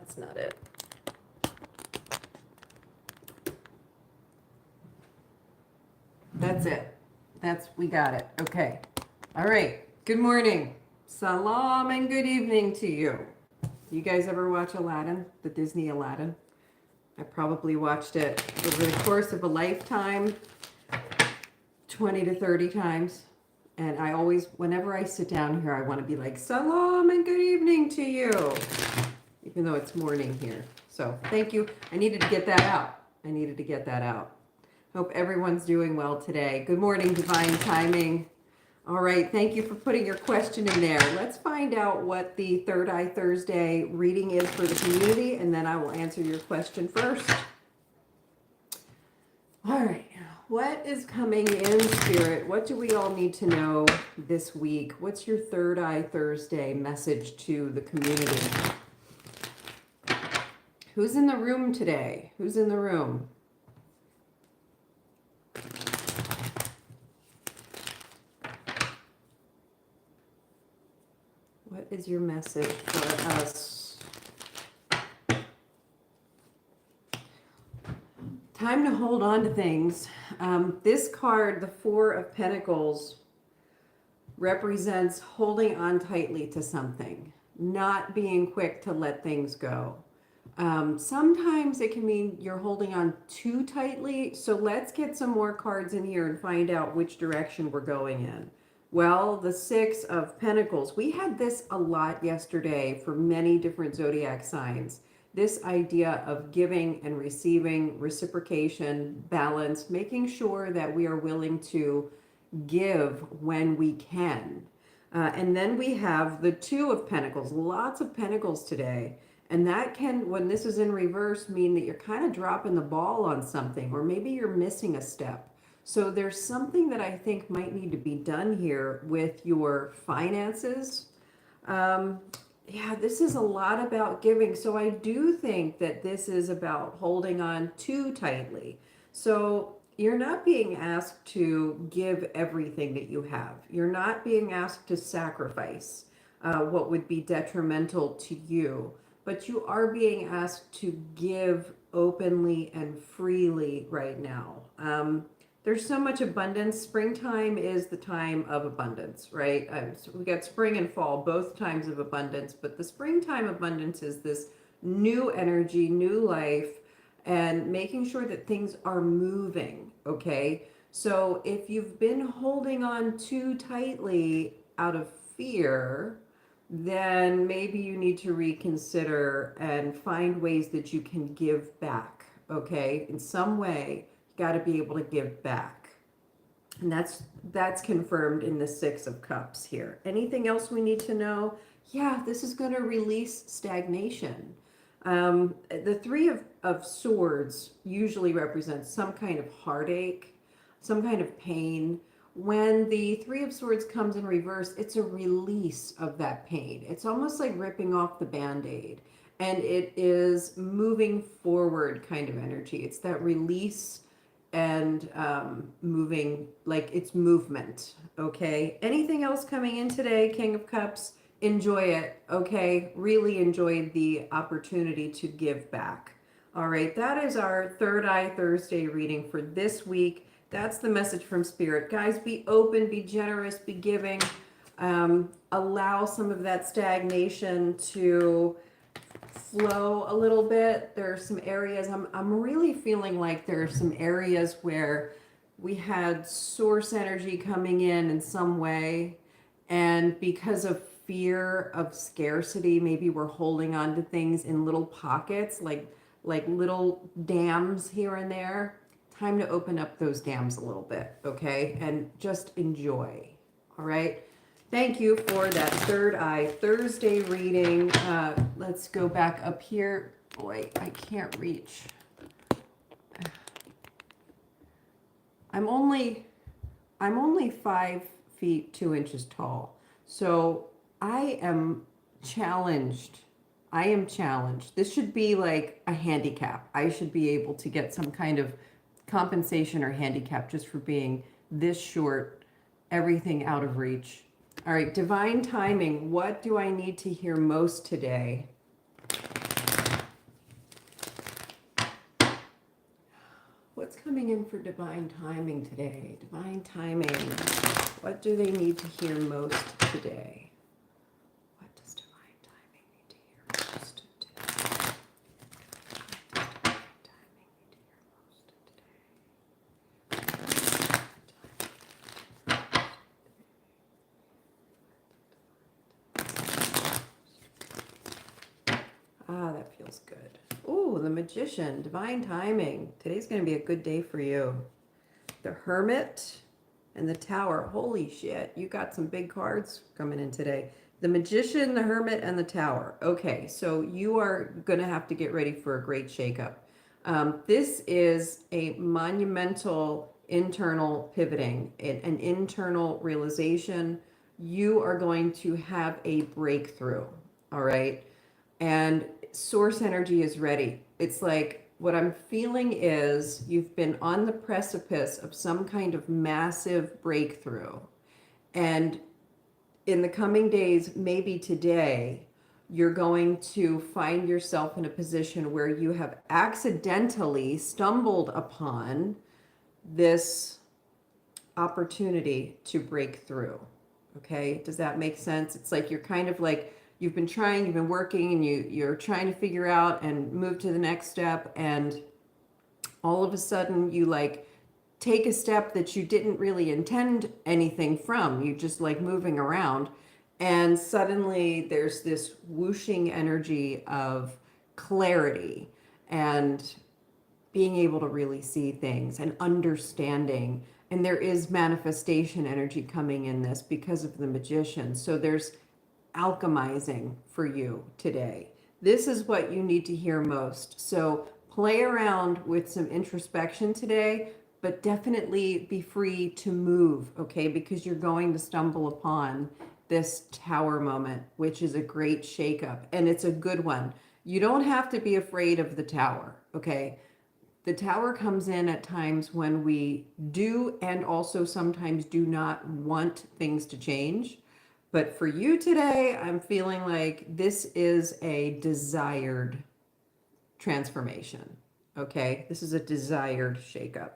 That's not it. That's it. We got it. Okay. All right. Good morning. Salam and good evening to you. You guys ever watch Aladdin, the Disney Aladdin? I probably watched it over the course of a lifetime, 20 to 30 times. And I always, whenever I sit down here, I want to be like, Salam and good evening to you, even though it's morning here. So thank you. I needed to get that out. Hope everyone's doing well today. Good morning, Divine Timing. All right, thank you for putting your question in there. Let's find out what the Third Eye Thursday reading is for the community, and then I will answer your question first. All right, what is coming in, Spirit? What do we all need to know this week? What's your Third Eye Thursday message to the community? Who's in the room today? Who's in the room? What is your message for us? Time to hold on to things. This card, the Four of Pentacles, represents holding on tightly to something, not being quick to let things go. Sometimes it can mean you're holding on too tightly. So let's get some more cards in here and find out which direction we're going in. Well, the Six of Pentacles, we had this a lot yesterday for many different zodiac signs. This idea of giving and receiving, reciprocation, balance, making sure that we are willing to give when we can. And then we have the Two of Pentacles, lots of Pentacles today. And that can, when this is in reverse, mean that you're kind of dropping the ball on something, or maybe you're missing a step. So there's something that I think might need to be done here with your finances. Yeah, this is a lot about giving. So I do think that this is about holding on too tightly. So you're not being asked to give everything that you have. You're not being asked to sacrifice what would be detrimental to you. But you are being asked to give openly and freely right now. There's so much abundance. Springtime is the time of abundance, right? So we got spring and fall, both times of abundance, but the springtime abundance is this new energy, new life, and making sure that things are moving, okay? So if you've been holding on too tightly out of fear, then maybe you need to reconsider and find ways that you can give back, okay? In some way, you got to be able to give back. And that's confirmed in the Six of Cups here. Anything else we need to know? Yeah, this is going to release stagnation. The Three of Swords usually represents some kind of heartache, some kind of pain. When the Three of Swords comes in reverse, it's a release of that pain. It's almost like ripping off the Band-Aid. And it is moving forward kind of energy. It's that release and moving, like it's movement, okay? Anything else coming in today, King of Cups? Enjoy it, okay? Really enjoy the opportunity to give back. All right, that is our Third Eye Thursday reading for this week. That's the message from Spirit. Guys, be open, be generous, be giving. Allow some of that stagnation to flow a little bit. There are some areas, I'm really feeling like there are some areas where we had source energy coming in some way. And because of fear of scarcity, maybe we're holding on to things in little pockets, like little dams here and there. Time to open up those dams a little bit, okay? And just enjoy, all right? Thank you for that Third Eye Thursday reading. Let's go back up here. Boy, I can't reach. I'm only 5 feet 2 inches tall. So I am challenged. This should be like a handicap. I should be able to get some kind of compensation or handicap just for being this short, everything out of reach. All right, Divine Timing, what do I need to hear most today? coming in for divine timing today? Divine timing. What do they need to hear most today? What does divine timing need to hear most today? What does divine timing need to hear most today? Ah, that feels good. Ooh, the Magician, divine timing. Today's going to be a good day for you. The Hermit and the Tower. Holy shit, you got some big cards coming in today. The Magician, the Hermit, and the Tower. Okay, so you are going to have to get ready for a great shakeup. This is a monumental internal pivoting, an internal realization. You are going to have a breakthrough, all right? And source energy is ready. It's like what I'm feeling is you've been on the precipice of some kind of massive breakthrough. And in the coming days, maybe today, you're going to find yourself in a position where you have accidentally stumbled upon this opportunity to break through. Okay, does that make sense? It's like you're kind of like, you've been trying, you've been working, and you're trying to figure out and move to the next step, and all of a sudden you like take a step that you didn't really intend anything from. You just like moving around, and suddenly there's this whooshing energy of clarity and being able to really see things and understanding. And there is manifestation energy coming in this because of the Magician. So there's alchemizing for you today. This is what you need to hear most. So play around with some introspection today, but definitely be free to move, okay? Because you're going to stumble upon this Tower moment, which is a great shakeup, and it's a good one. You don't have to be afraid of the Tower, okay? The Tower comes in at times when we do and also sometimes do not want things to change. But for you today, I'm feeling like this is a desired transformation. Okay? This is a desired shakeup.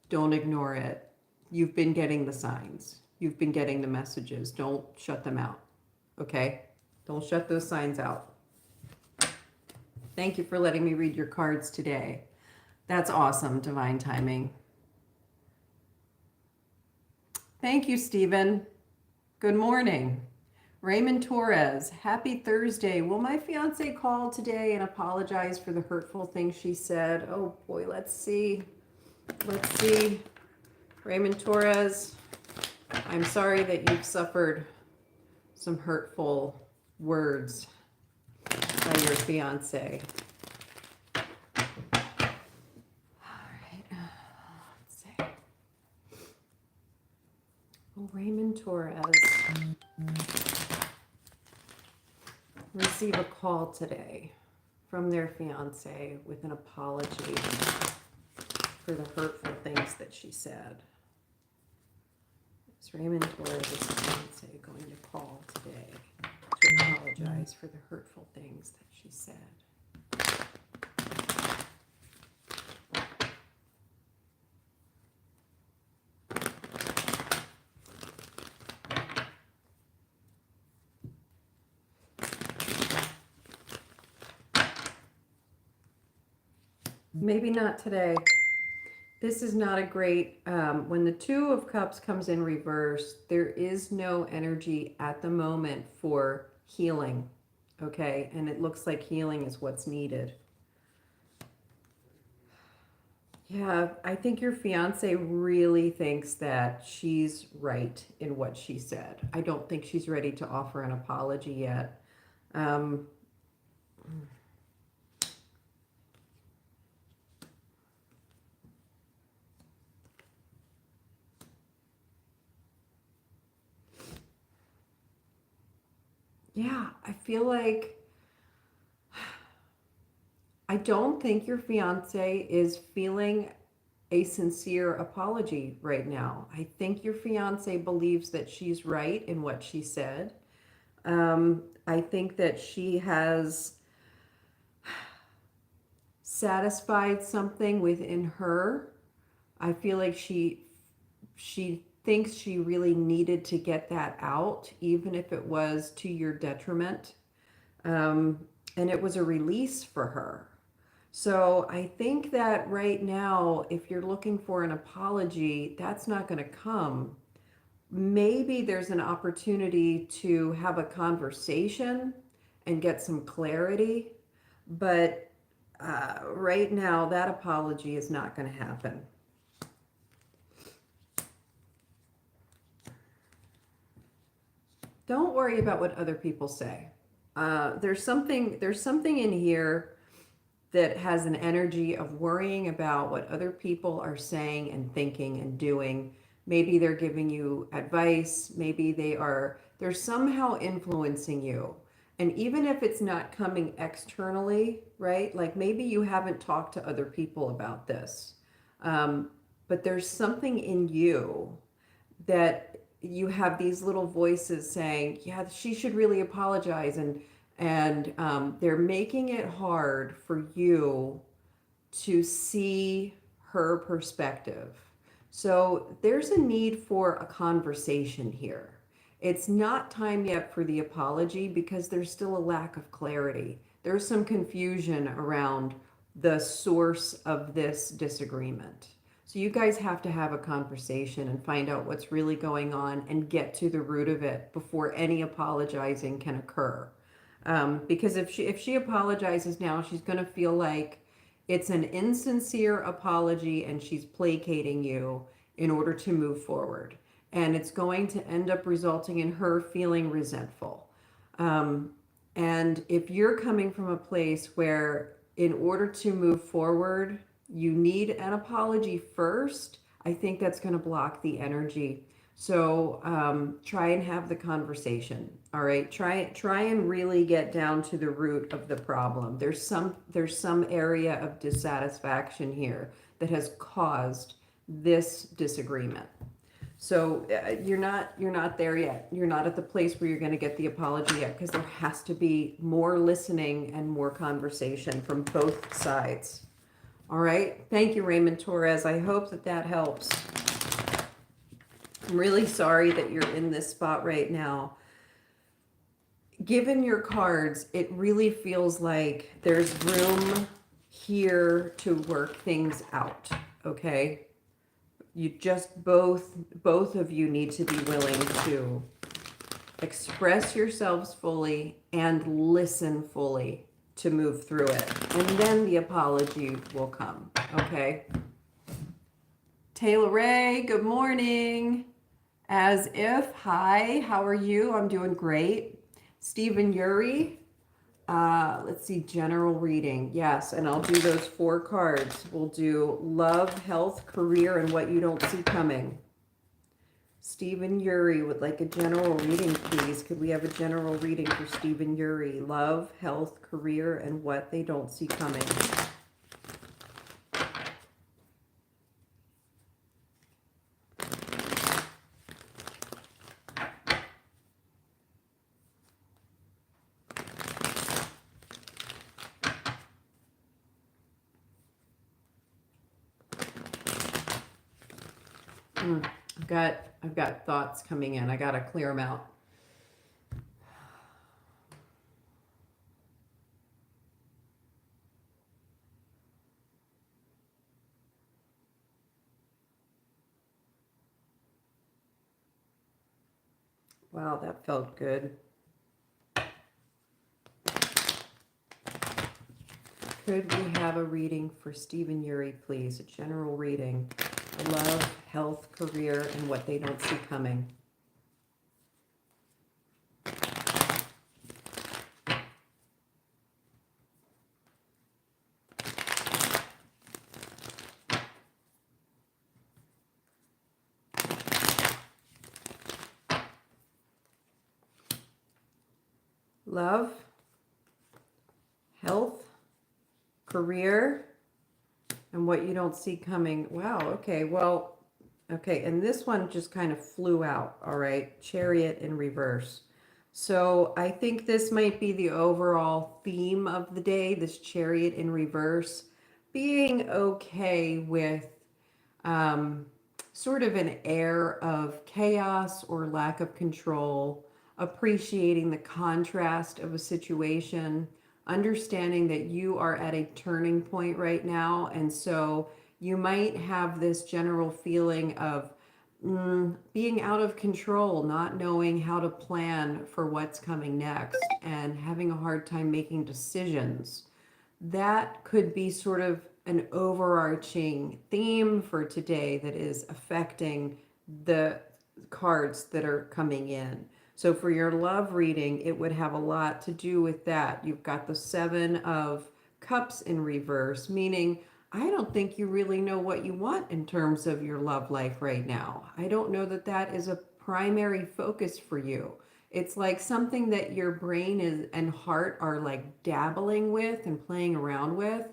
Don't ignore it. You've been getting the signs. You've been getting the messages. Don't shut them out. Okay? Don't shut those signs out. Thank you for letting me read your cards today. That's awesome, divine timing. Thank you, Stephen. Good morning. Raymond Torres, happy Thursday. Will my fiance call today and apologize for the hurtful things she said? Oh boy, let's see. Let's see. Raymond Torres, I'm sorry that you've suffered some hurtful words by your fiance. Raymond Torres, receive a call today from their fiance with an apology for the hurtful things that she said. Is Raymond Torres' fiance going to call today to apologize for the hurtful things that she said? Maybe not today. This is not a great, when the Two of Cups comes in reverse, there is no energy at the moment for healing, okay? And it looks like healing is what's needed. Yeah, I think your fiance really thinks that she's right in what she said. I don't think she's ready to offer an apology yet. Yeah, I feel like I don't think your fiance is feeling a sincere apology right now. I think your fiance believes that she's right in what she said. I think that she has satisfied something within her I feel like she thinks she really needed to get that out, even if it was to your detriment. Um, and it was a release for her. So I think that right now, if you're looking for an apology, that's not going to come. Maybe there's an opportunity to have a conversation and get some clarity, but right now, that apology is not going to happen. Don't worry about what other people say. There's something in here that has an energy of worrying about what other people are saying and thinking and doing. Maybe they're giving you advice, maybe they're somehow influencing you. And even if it's not coming externally, right? Like maybe you haven't talked to other people about this. Um, but there's something in you that you have these little voices saying, yeah, she should really apologize. And they're making it hard for you to see her perspective. So there's a need for a conversation here. It's not time yet for the apology because there's still a lack of clarity. There's some confusion around the source of this disagreement. So you guys have to have a conversation and find out what's really going on and get to the root of it before any apologizing can occur. Because if she apologizes now, she's going to feel like it's an insincere apology and she's placating you in order to move forward. And it's going to end up resulting in her feeling resentful. Um, and if you're coming from a place where, in order to move forward, you need an apology first, I think that's going to block the energy. So try and have the conversation. All right, try and really get down to the root of the problem. There's some area of dissatisfaction here that has caused this disagreement. So you're not there yet. You're not at the place where you're going to get the apology yet because there has to be more listening and more conversation from both sides. All right. Thank you, Raymond Torres. I hope that that helps. I'm really sorry that you're in this spot right now. Given your cards, it really feels like there's room here to work things out. Okay. You just both of you need to be willing to express yourselves fully and listen fully to move through it. And then the apology will come. Okay. Taylor Ray, good morning. As if, hi, how are you? I'm doing great. Stephen Yuri, let's see, general reading. Yes, and I'll do those 4 cards. We'll do love, health, career, and what you don't see coming. Stephen Yuri would like a general reading, please. Could we have a general reading for Stephen Yuri? Love, health, career, and what they don't see coming. I've got thoughts coming in. I got to clear them out. Wow, that felt good. Could we have a reading for Stephen Yuri, please? A general reading. Love, health, career, and what they don't see coming. Love, health, career, and what you don't see coming. Wow, okay, well, okay, and this one just kind of flew out, all right? Chariot in reverse. So I think this might be the overall theme of the day, this Chariot in reverse. Being okay with um, sort of an air of chaos or lack of control, appreciating the contrast of a situation, understanding that you are at a turning point right now. And so you might have this general feeling of being out of control, not knowing how to plan for what's coming next, and having a hard time making decisions. That could be sort of an overarching theme for today that is affecting the cards that are coming in. So for your love reading, it would have a lot to do with that. You've got the Seven of Cups in reverse, meaning I don't think you really know what you want in terms of your love life right now. I don't know that that is a primary focus for you. It's like something that your brain is and heart are like dabbling with and playing around with,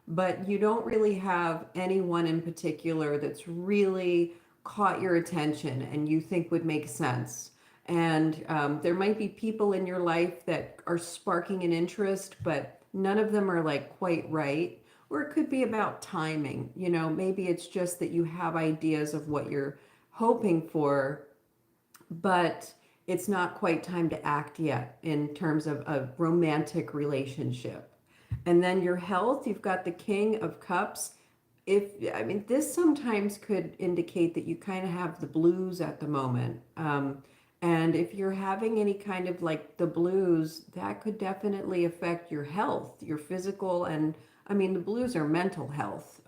but you don't really have anyone in particular that's really caught your attention and you think would make sense. And there might be people in your life that are sparking an interest, but none of them are like quite right. Or it could be about timing. You know, maybe it's just that you have ideas of what you're hoping for, but it's not quite time to act yet in terms of a romantic relationship. And then your health, you've got the King of Cups. If I mean, this sometimes could indicate that you kind of have the blues at the moment. And if you're having any kind of like the blues, that could definitely affect your health, your physical, and I mean, the blues are mental health,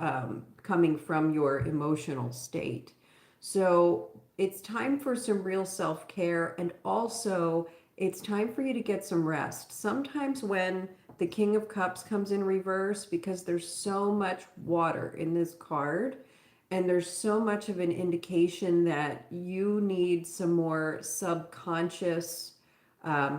coming from your emotional state. So it's time for some real self care. And also, it's time for you to get some rest. Sometimes when the King of Cups comes in reverse, because there's so much water in this card, and there's so much of an indication that you need some more subconscious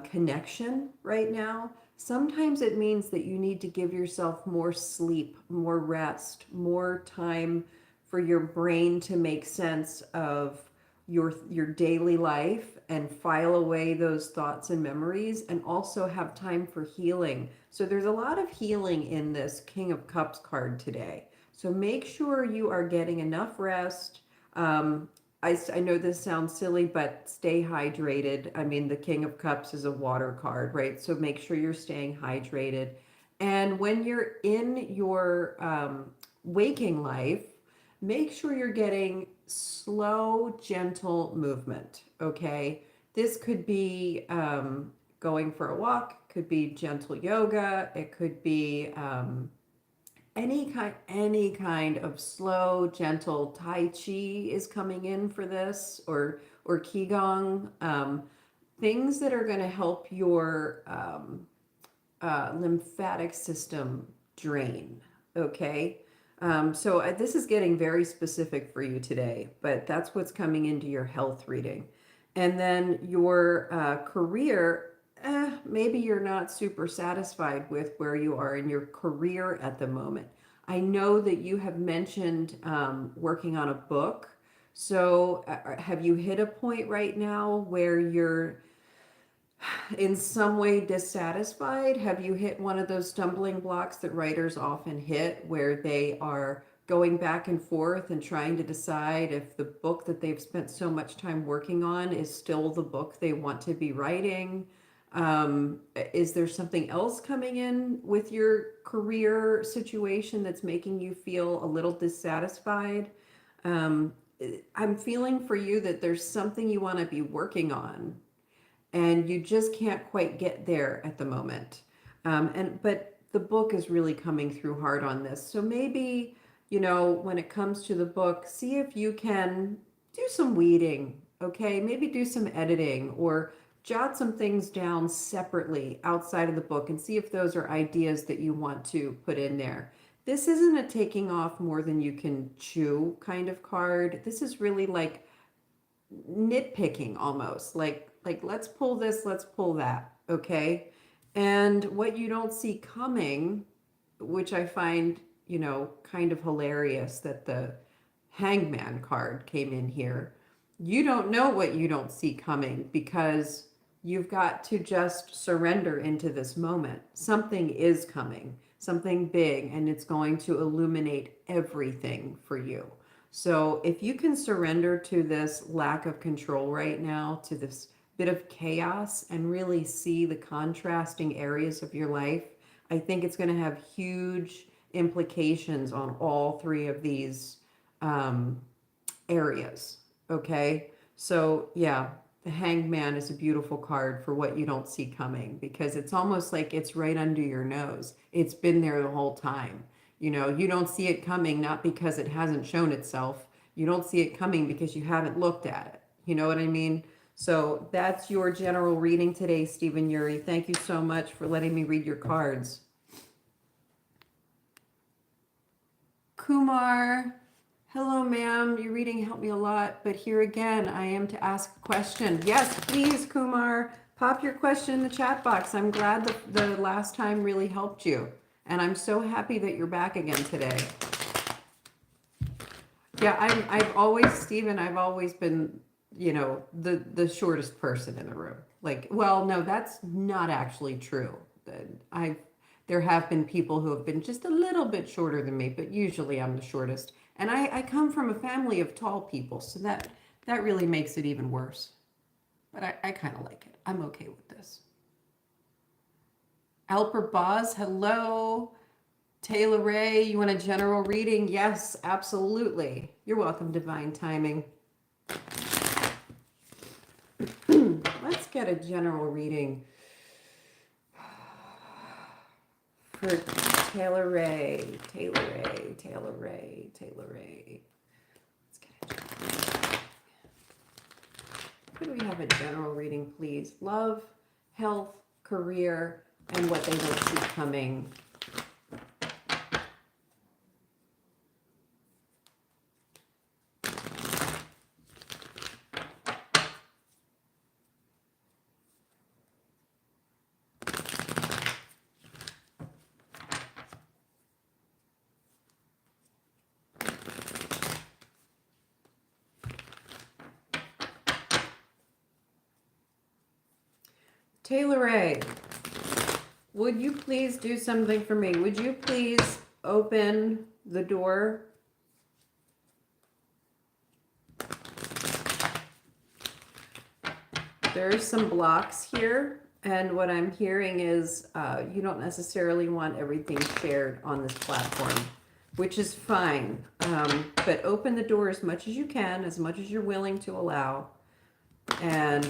connection right now. Sometimes it means that you need to give yourself more sleep, more rest, more time for your brain to make sense of your daily life and file away those thoughts and memories, and also have time for healing. So there's a lot of healing in this King of Cups card today. So make sure you are getting enough rest. I know this sounds silly, but stay hydrated. I mean, the King of Cups is a water card, right? So make sure you're staying hydrated. And when you're in your waking life, make sure you're getting slow, gentle movement, okay? This could be going for a walk, could be gentle yoga, it could be any kind of slow, gentle Tai Chi is coming in for this, or Qigong, things that are going to help your lymphatic system drain. Okay. So this is getting very specific for you today, but that's what's coming into your health reading. And then your career, maybe you're not super satisfied with where you are in your career at the moment. I know that you have mentioned working on a book. So have you hit a point right now where you're in some way dissatisfied? Have you hit one of those stumbling blocks that writers often hit, where they are going back and forth and trying to decide if the book that they've spent so much time working on is still the book they want to be writing? Is there something else coming in with your career situation that's making you feel a little dissatisfied? Um, I'm feeling for you that there's something you want to be working on, and you just can't quite get there at the moment. But the book is really coming through hard on this. So maybe, when it comes to the book, see if you can do some weeding, okay? Maybe do some editing, or jot some things down separately outside of the book and see if those are ideas that you want to put in there. This isn't a taking off more than you can chew kind of card. This is really like nitpicking almost, like let's pull this, let's pull that, okay? And what you don't see coming, which I find, kind of hilarious that the Hangman card came in here. You don't know what you don't see coming, because you've got to just surrender into this moment. Something is coming, something big, and it's going to illuminate everything for you. So if you can surrender to this lack of control right now, to this bit of chaos, and really see the contrasting areas of your life, I think it's going to have huge implications on all three of these um, areas. Okay. So, yeah, the Hanged Man is a beautiful card for what you don't see coming, because it's almost like it's right under your nose. It's been there the whole time. You know, you don't see it coming, not because it hasn't shown itself. You don't see it coming because you haven't looked at it. You know what I mean? So that's your general reading today, Stephen Uri. Thank you so much for letting me read your cards. Kumar, hello, ma'am. Your reading helped me a lot, but here again, I am to ask a question. Yes, please, Kumar, pop your question in the chat box. I'm glad that the last time really helped you, and I'm so happy that you're back again today. Yeah, I've always, Stephen, I've always been, you know, the shortest person in the room. Like, well, no, that's not actually true. I've There have been people who have been just a little bit shorter than me, but usually I'm the shortest. And I come from a family of tall people, so that really makes it even worse. But I kind of like it. I'm okay with this. Alper Boz, hello. Taylor Ray, you want a general reading? Yes, absolutely. You're welcome, Divine Timing. Let's get a general reading for Taylor Ray. Taylor Ray, Taylor Ray, Taylor Ray. Let's get a general reading. Could we have a general reading, please? Love, health, career, and what they don't see coming. Taylor Ray, would you please do something for me? Would you please open the door? There's some blocks here, and what I'm hearing is you don't necessarily want everything shared on this platform, which is fine. But open the door as much as you can, as much as you're willing to allow, and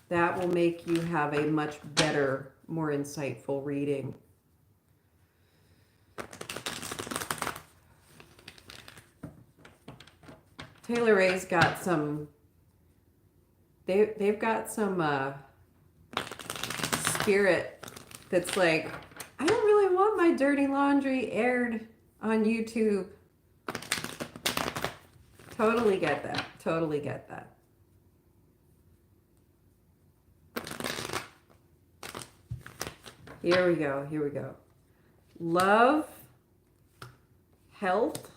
that will make you have a much better, more insightful reading. Taylor Ray's got some, they've got some spirit that's like, I don't really want my dirty laundry aired on YouTube. Totally get that. Totally get that. Here we go. Here we go. Love, health,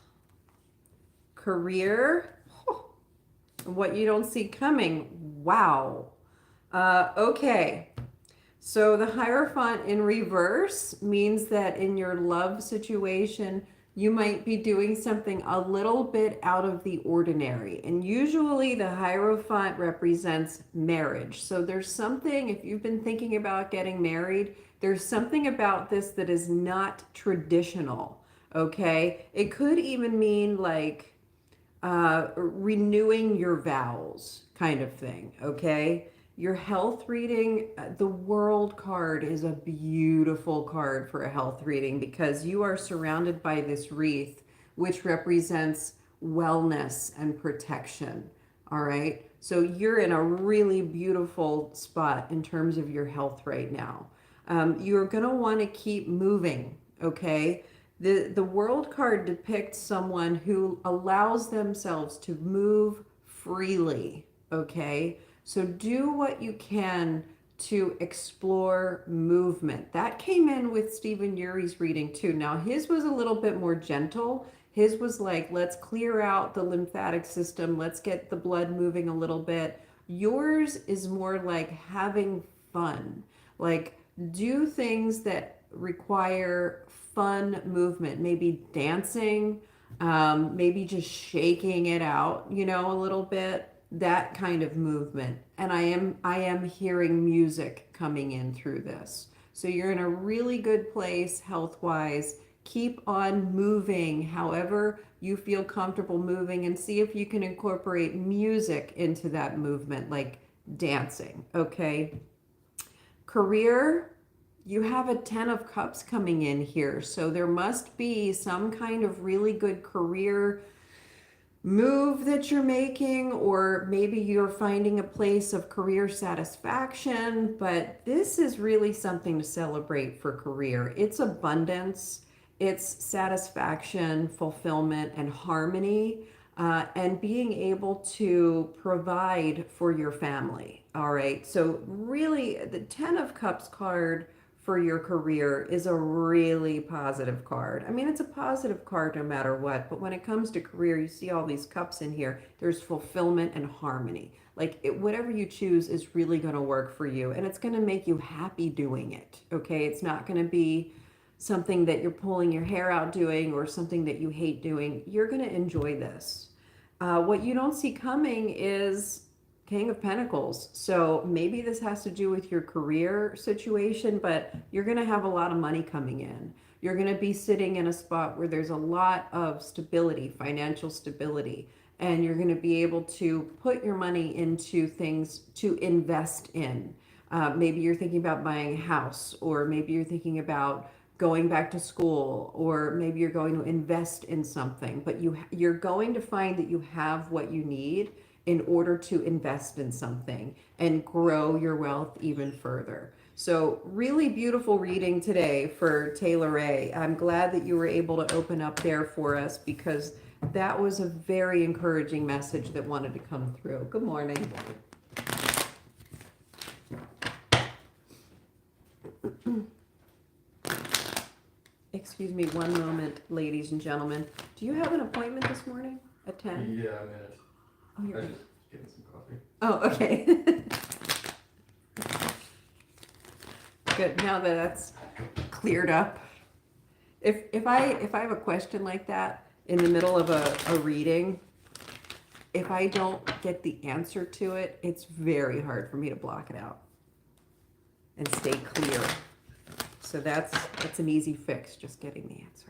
career, what you don't see coming. Wow. Okay. So the Hierophant in reverse means that in your love situation, you might be doing something a little bit out of the ordinary. And usually the Hierophant represents marriage. So there's something, if you've been thinking about getting married, there's something about this that is not traditional, okay? It could even mean like renewing your vows kind of thing, okay? Your health reading, the World card is a beautiful card for a health reading because you are surrounded by this wreath, which represents wellness and protection, all right? So you're in a really beautiful spot in terms of your health right now. You're going to want to keep moving, okay? The World card depicts someone who allows themselves to move freely, okay? So do what you can to explore movement. That came in with Stephen Uri's reading too. Now his was a little bit more gentle. His was like, let's clear out the lymphatic system. Let's get the blood moving a little bit. Yours is more like having fun. Like do things that require fun movement, maybe dancing, Maybe just shaking it out, you know, a little bit, that kind of movement. And I am hearing music coming in through this. So you're in a really good place health wise. Keep on moving however you feel comfortable moving, and see if you can incorporate music into that movement, like dancing. Okay. Career, you have a 10 of cups coming in here. So there must be some kind of really good career move that you're making, or maybe you're finding a place of career satisfaction. But this is really something to celebrate for career. It's abundance, it's satisfaction, fulfillment, and harmony, and being able to provide for your family. All right. So, really, the 10 of Cups card for your career is a really positive card. I mean, it's a positive card no matter what, but when it comes to career, you see all these cups in here. There's fulfillment and harmony. Like whatever you choose is really going to work for you, and it's going to make you happy doing it. Okay. It's not going to be something that you're pulling your hair out doing or something that you hate doing. You're going to enjoy this. What you don't see coming is King of Pentacles. So maybe this has to do with your career situation, but you're going to have a lot of money coming in. You're going to be sitting in a spot where there's a lot of stability, financial stability, and you're going to be able to put your money into things to invest in. Maybe you're thinking about buying a house, or maybe you're thinking about going back to school, or maybe you're going to invest in something, but you're going to find that you have what you need in order to invest in something and grow your wealth even further. So really beautiful reading today for Taylor Ray. I'm glad that you were able to open up there for us, because that was a very encouraging message that wanted to come through. Good morning. Excuse me one moment, ladies and gentlemen. Do you have an appointment this morning at 10? Yeah, I'm in it. Oh, I you're was just getting some coffee. Oh, okay. Good. Now that that's cleared up. If I have a question like that in the middle of a reading, if I don't get the answer to it, it's very hard for me to block it out and stay clear. So that's an easy fix, just getting the answer.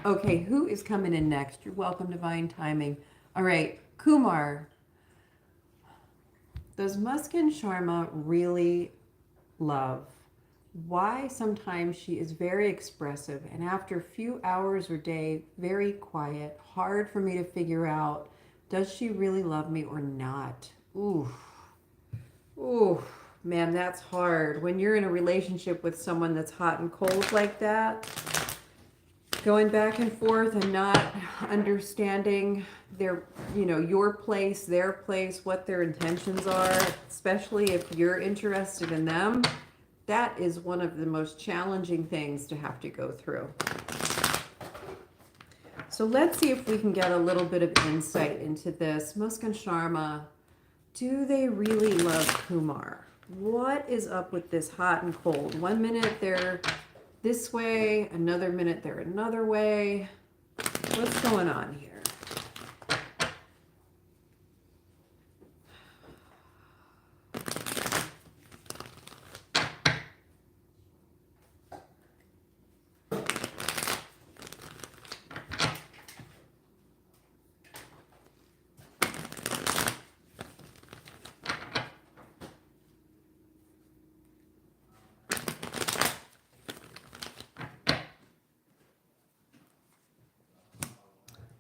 Okay, who is coming in next? You're welcome, Divine Timing. All right, Kumar. Does Muskan Sharma really love? Why sometimes she is very expressive, and after a few hours or day, very quiet, hard for me to figure out, does she really love me or not? Ooh. Ooh, man, that's hard. When you're in a relationship with someone that's hot and cold like that, going back and forth and not understanding their, your place, their place, what their intentions are, especially if you're interested in them, that is one of the most challenging things to have to go through. So let's see if we can get a little bit of insight into this. Muskan Sharma, do they really love Kumar? What is up with this hot and cold? 1 minute they're this way, another minute they're another way. What's going on here?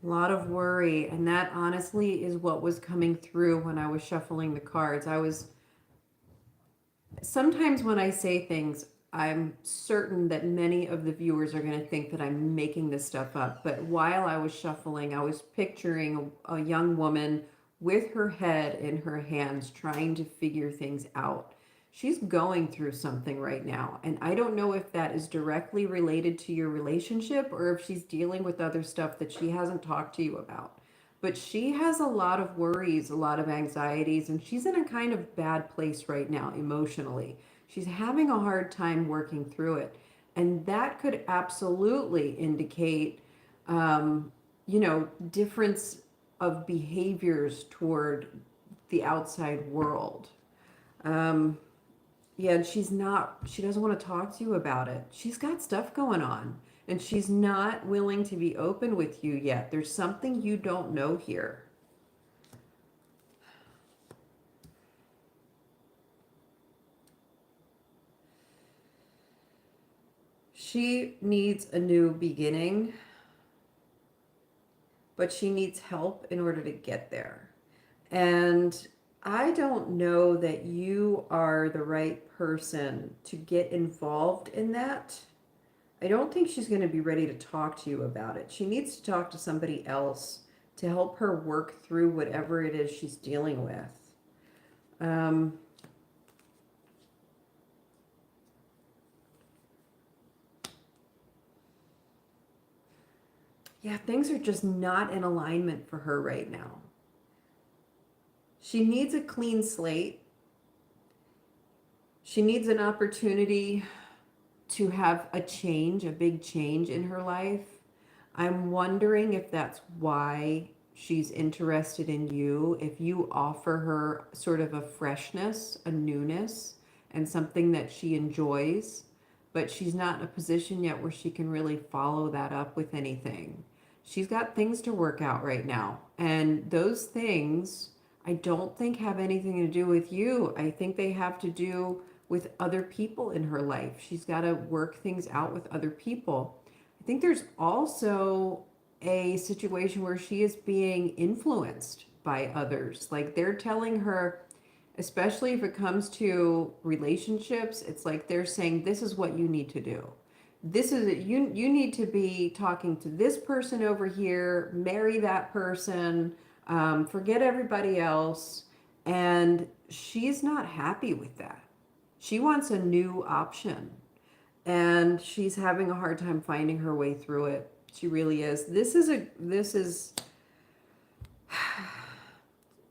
A lot of worry, and that honestly is what was coming through when I was shuffling the cards. Sometimes when I say things, I'm certain that many of the viewers are going to think that I'm making this stuff up. But while I was shuffling, I was picturing a young woman with her head in her hands trying to figure things out. She's going through something right now, and I don't know if that is directly related to your relationship or if she's dealing with other stuff that she hasn't talked to you about. But she has a lot of worries, a lot of anxieties, and she's in a kind of bad place right now emotionally. She's having a hard time working through it. And that could absolutely indicate, you know, difference of behaviors toward the outside world. Um, yeah, and she doesn't want to talk to you about it. She's got stuff going on and she's not willing to be open with you yet. There's something you don't know here. She needs a new beginning, but she needs help in order to get there. And I don't know that you are the right person to get involved in that. I don't think she's going to be ready to talk to you about it. She needs to talk to somebody else to help her work through whatever it is she's dealing with. Yeah, things are just not in alignment for her right now. She needs a clean slate. She needs an opportunity to have a change, a big change in her life. I'm wondering if that's why she's interested in you, if you offer her sort of a freshness, a newness, and something that she enjoys, but she's not in a position yet where she can really follow that up with anything. She's got things to work out right now, and those things I don't think have anything to do with you. I think they have to do with other people in her life. She's got to work things out with other people. I think there's also a situation where she is being influenced by others. Like they're telling her, especially if it comes to relationships, it's like they're saying, this is what you need to do. This is it. You need to be talking to this person over here, marry that person, forget everybody else. And she's not happy with that. She wants a new option and she's having a hard time finding her way through it. She really is.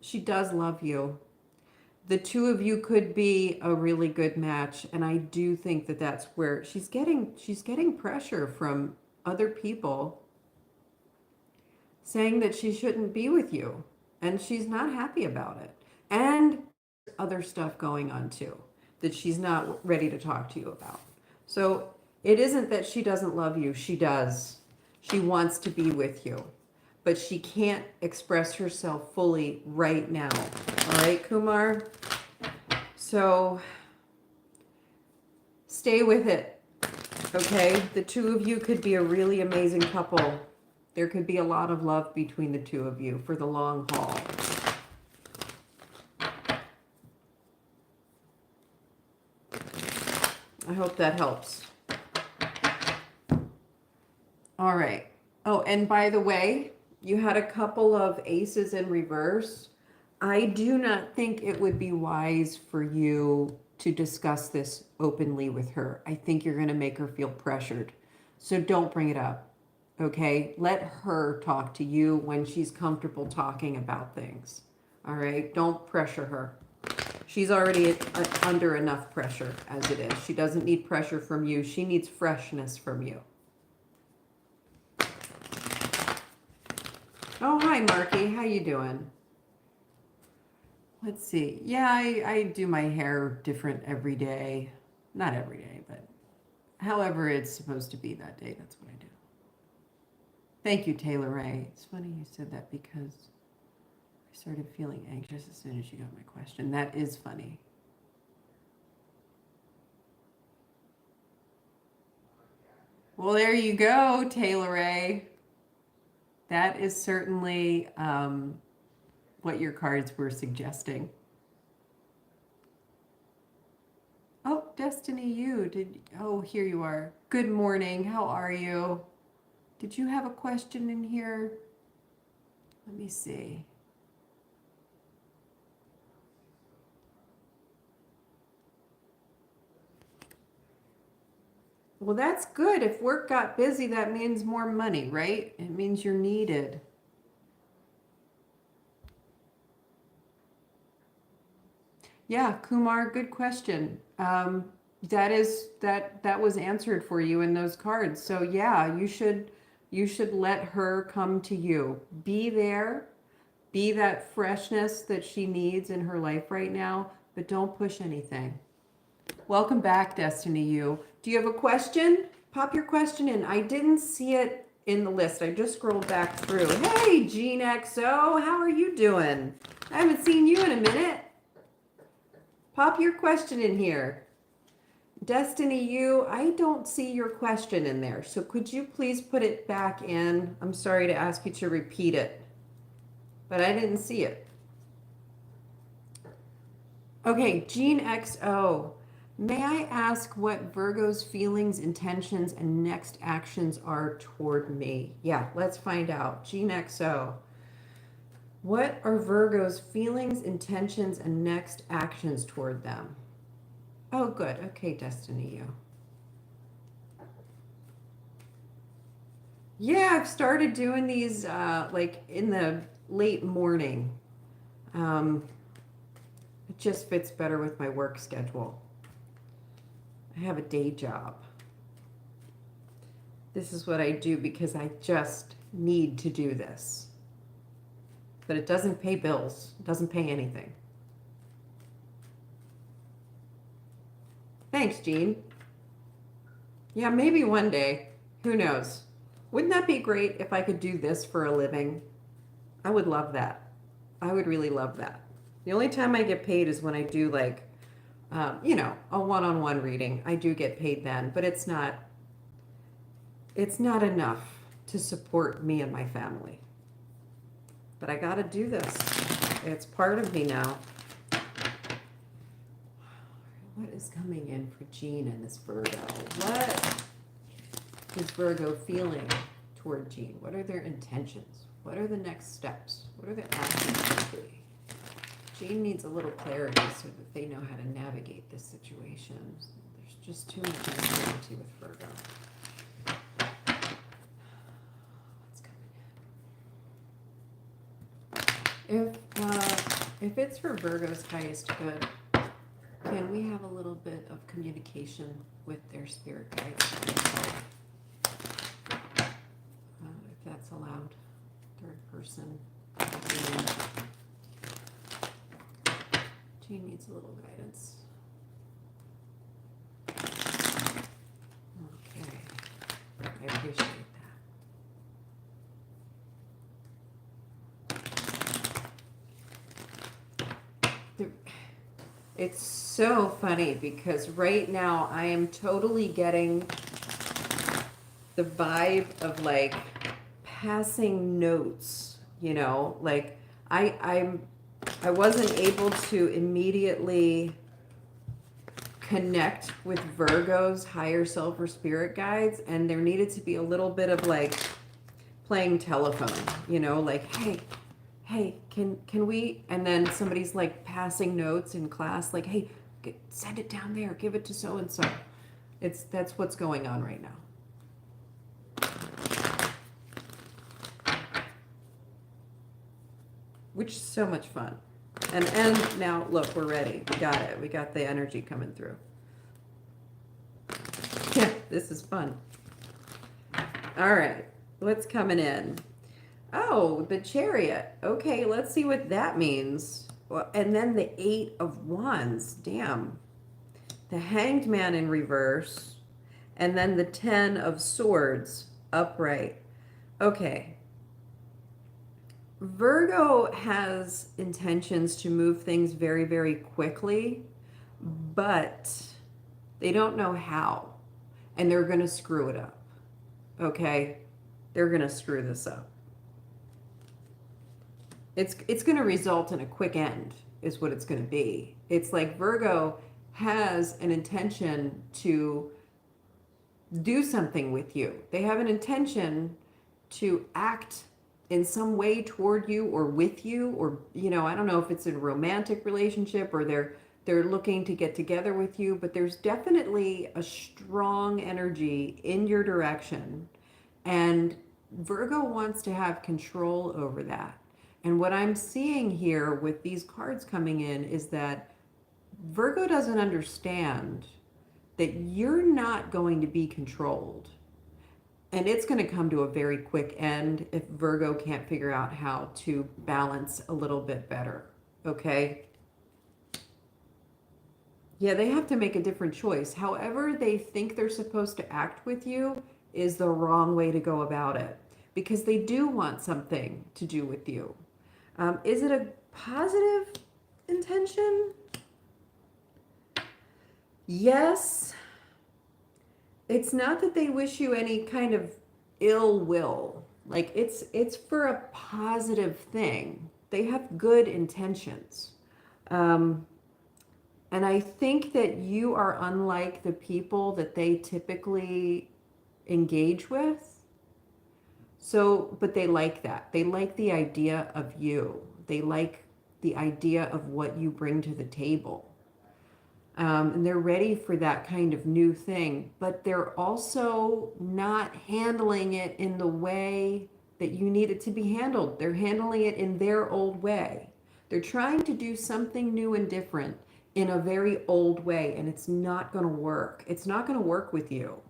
She does love you. The two of you could be a really good match, and I do think that that's where she's getting pressure from other people saying that she shouldn't be with you, and she's not happy about it. And other stuff going on too that she's not ready to talk to you about. So it isn't that she doesn't love you. She does. She wants to be with you, but she can't express herself fully right now. All right, Kumar? So stay with it, okay? The two of you could be a really amazing couple. There could be a lot of love between the two of you for the long haul. I hope that helps. All right. Oh, and by the way, you had a couple of aces in reverse. I do not think it would be wise for you to discuss this openly with her. I think you're going to make her feel pressured. So don't bring it up. Okay? Let her talk to you when she's comfortable talking about things. All right? Don't pressure her. She's already under enough pressure as it is. She doesn't need pressure from you. She needs freshness from you. Oh, hi, Marky. How you doing? Let's see. Yeah, I do my hair different every day. Not every day, but however it's supposed to be that day, that's what I do. Thank you, Taylor Ray. It's funny you said that because I started feeling anxious as soon as you got my question. That is funny. Well, there you go, Taylor Ray. That is certainly what your cards were suggesting. Oh, Destiny, oh, here you are. Good morning. How are you? Did you have a question in here? Let me see. Well, that's good. If work got busy, that means more money, right? It means you're needed. Yeah, Kumar, good question. That was answered for you in those cards. So yeah, you should let her come to you. Be there, be that freshness that she needs in her life right now, but don't push anything. Welcome back, Destiny You. Do you have a question? Pop your question in. I didn't see it in the list. I just scrolled back through. Hey, Gene XO, how are you doing? I haven't seen you in a minute. Pop your question in here. Destiny You, I don't see your question in there. So could you please put it back in? I'm sorry to ask you to repeat it, but I didn't see it. Okay, Gene XO. May I ask what Virgo's feelings, intentions, and next actions are toward me? Yeah, let's find out. Gene XO. What are Virgo's feelings, intentions, and next actions toward them? Oh, good. Okay, Destiny You. Yeah, I've started doing these like in the late morning. It just fits better with my work schedule. I have a day job. This is what I do because I just need to do this. But it doesn't pay bills. It doesn't pay anything. Thanks, Jean. Yeah, maybe one day. Who knows? Wouldn't that be great if I could do this for a living? I would love that. I would really love that. The only time I get paid is when I do like, a one-on-one reading. I do get paid then, but it's not enough to support me and my family. But I gotta do this. It's part of me now. What is coming in for Jean and this Virgo? What is Virgo feeling toward Jean? What are their intentions? What are the next steps? What are their actions going to be? Jean needs a little clarity so that they know how to navigate this situation. There's just too much uncertainty with Virgo. What's coming in? If it's for Virgo's highest good, can we have a little bit of communication with their spirit guides? If that's allowed. Third person. Jean needs a little guidance. Okay. I appreciate that. It's so funny because right now I am totally getting the vibe of like passing notes, like I wasn't able to immediately connect with Virgo's higher self or spirit guides, and there needed to be a little bit of like playing telephone, like hey, can we, and then somebody's like passing notes in class, like, hey, send it down there, give it to so and so. That's what's going on right now. Which is so much fun. And now look, we're ready. We got it. We got the energy coming through. Yeah, this is fun. All right, what's coming in? Oh, the Chariot. Okay, let's see what that means. Well, and then the 8 of Wands. Damn. The Hanged Man in reverse. And then the 10 of Swords upright. Okay. Virgo has intentions to move things very, very quickly, but they don't know how. And they're going to screw it up. Okay? They're going to screw this up. It's going to result in a quick end, is what it's going to be. It's like Virgo has an intention to do something with you. They have an intention to act in some way toward you or with you, or I don't know if it's a romantic relationship or they're looking to get together with you, but there's definitely a strong energy in your direction, and Virgo wants to have control over that. And what I'm seeing here with these cards coming in is that Virgo doesn't understand that you're not going to be controlled. And it's going to come to a very quick end if Virgo can't figure out how to balance a little bit better. Okay? Yeah, they have to make a different choice. However they think they're supposed to act with you is the wrong way to go about it, because they do want something to do with you. Is it a positive intention? Yes. It's not that they wish you any kind of ill will. Like it's for a positive thing. They have good intentions. And I think that you are unlike the people that they typically engage with. So, but they like that. They like the idea of you. They like the idea of what you bring to the table. And they're ready for that kind of new thing, but they're also not handling it in the way that you need it to be handled. They're handling it in their old way. They're trying to do something new and different in a very old way, and it's not going to work. It's not going to work with you.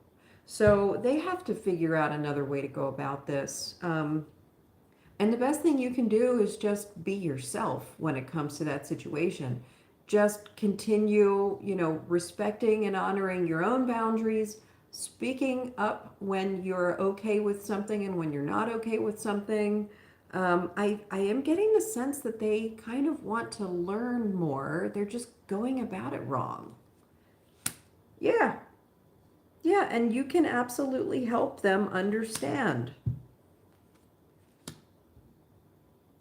So they have to figure out another way to go about this. And the best thing you can do is just be yourself when it comes to that situation. Just continue, respecting and honoring your own boundaries, speaking up when you're okay with something and when you're not okay with something. I am getting the sense that they kind of want to learn more. They're just going about it wrong. Yeah. Yeah, and you can absolutely help them understand.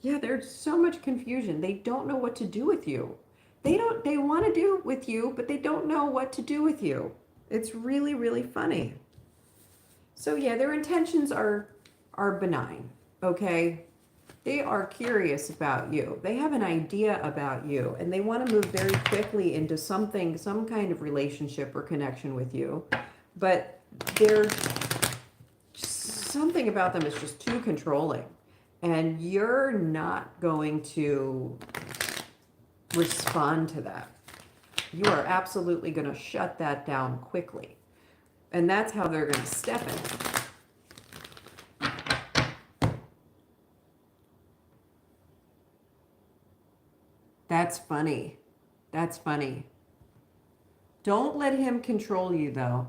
Yeah, there's so much confusion. They don't know what to do with you. They want to do with you, but they don't know what to do with you. It's really, really funny. So yeah, their intentions are benign, okay? They are curious about you. They have an idea about you, and they want to move very quickly into some kind of relationship or connection with you. But something about them is just too controlling, and you're not going to respond to that. You are absolutely going to shut that down quickly. And that's how they're going to step in. That's funny. That's funny. Don't let him control you, though.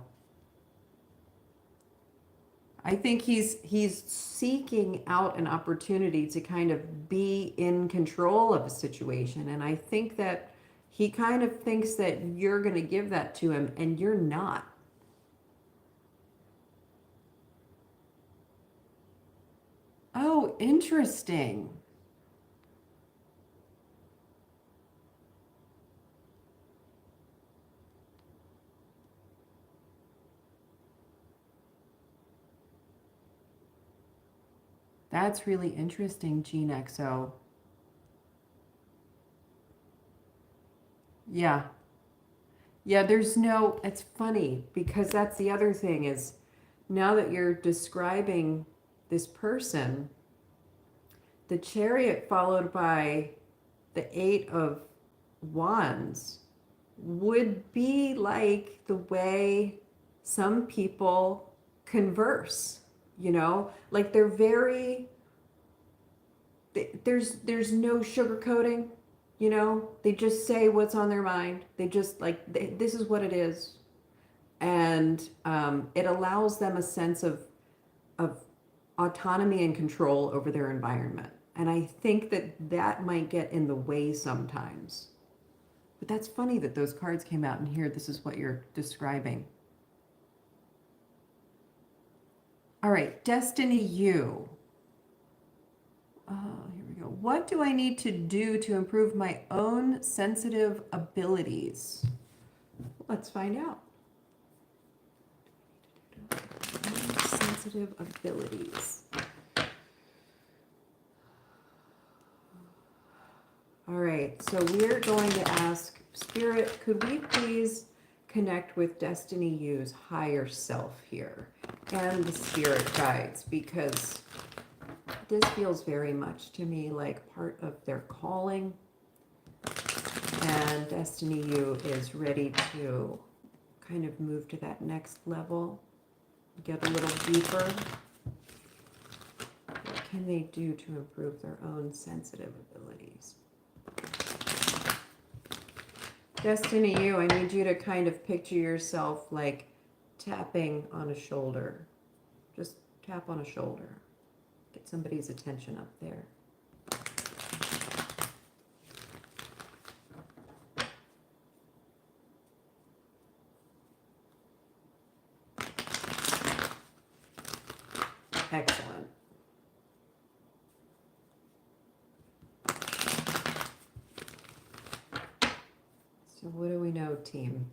I think he's seeking out an opportunity to kind of be in control of a situation. And I think that he kind of thinks that you're going to give that to him, and you're not. Oh, interesting. That's really interesting, Gene XO. Yeah. Yeah, it's funny because that's the other thing is now that you're describing this person, the Chariot followed by the Eight of Wands would be like the way some people converse, like they're very, there's no sugarcoating, they just say what's on their mind. They just this is what it is. And it allows them a sense of autonomy and control over their environment. And I think that might get in the way sometimes. But that's funny that those cards came out, and here this is what you're describing. All right, Destiny U. Here we go. What do I need to do to improve my own sensitive abilities? Let's find out. Sensitive abilities. All right, so we're going to ask Spirit, could we please connect with Destiny U's higher self here and the spirit guides, because this feels very much to me like part of their calling, and Destiny U is ready to kind of move to that next level, get a little deeper. What can they do to improve their own sensitive abilities? Destiny, you, I need you to kind of picture yourself like tapping on a shoulder. Just tap on a shoulder. Get somebody's attention up there. Excellent. So what do we know, team?